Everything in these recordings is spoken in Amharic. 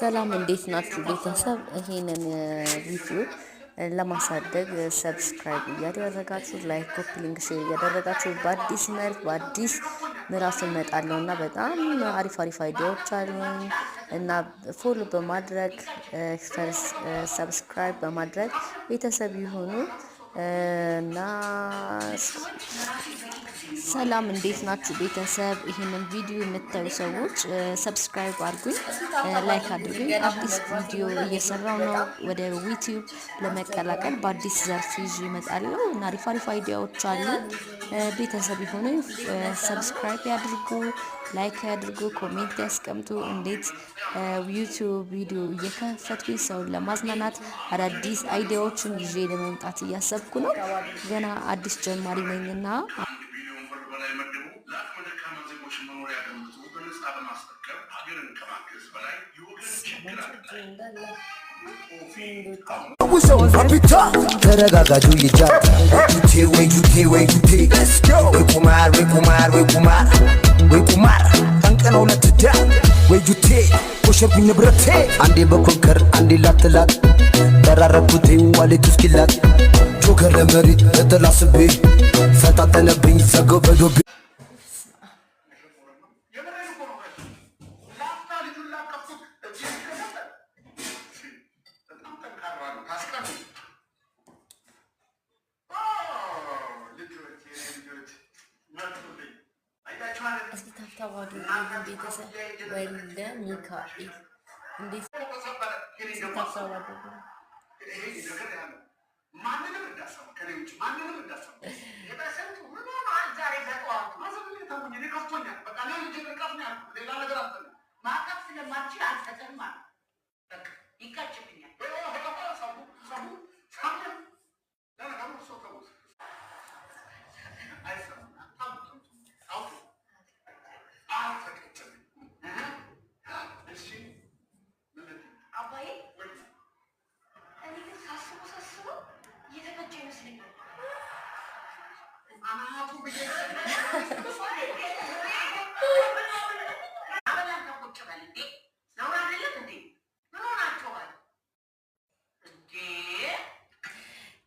ሰላም እንዴት ናችሁ ቤተሰብ? ይሄንን ቪዲዮ ለማሳደግ ሰብስክራይብ እያደረጋችሁ ላይክ፣ ኮፒ ሊንክ፣ ሼር እያደረጋችሁ በአዲስ መልክ በአዲስ ምዕራፍ እመጣለሁ እና በጣም አሪፍ አይዲያዎች አሉኝ እና ፎሎ በማድረግ ሰብስክራይብ በማድረግ ቤተሰብ ይሁኑ እና ሰላም እንዴት ናችሁ ቤተሰብ? ይሄንን ቪዲዮ የምታዩ ሰዎች ሰብስክራይብ አድርጉኝ፣ ላይክ አድርጉኝ። አዲስ ቪዲዮ እየሰራው ነው። ወደ ዩቲዩብ ለመቀላቀል በአዲስ ዘርፍ ይዤ እመጣለሁ እና አሪፍ አይዲያዎች አሉ። ቤተሰብ ይሁኑ፣ ሰብስክራይብ ያድርጉ፣ ላይክ ያድርጉ፣ ኮሜንት ያስቀምጡ። እንዴት ዩቲዩብ ቪዲዮ እየከፈትኩኝ ሰውን ለማዝናናት አዳዲስ አይዲያዎችን ይዤ ለመምጣት እያሰብኩ ነው። ገና አዲስ ጀማሪ ነኝና ተረጋጋጁ ይጃል ወይ ቁማር አንቀነው ለትዳ ወይ ጁቴ ኮሸብኝ ንብረቴ አንዴ በኮንከር አንዴ ላትላት ተራረኩት ዋሌት እስኪላት ጆከር ለመሬት ተላስቤ ፈጣጠነብኝ ዘገው በዶቤ እስቲ ታፍታዋዱ ቤተሰብ ወልደ ሚካኤል እንዴት ታፍታዋዱ ማንንም እንዳሰማ ከሌሎች ማንንም እንዳሰማ የበሰንቱ ምን ነው ዛሬ ተቋም ማዘምን ተሙኝ እኔ ከፍቶኛል። በቃ ለምን ጀርቀፍ ነው ያልኩት ሌላ ነገር አጥተን ማቀፍ ስለማትችል አልተጠም ማለት በቃ ይቀጭብኛል።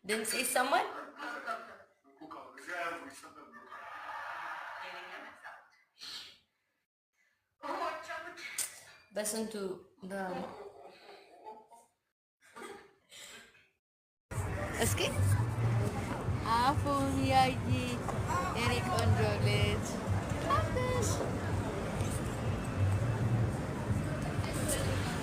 ድምጽ ይሰማል? በስንቱ እስኪ አፉን ያይ የኔ ቆንጆ ልጅ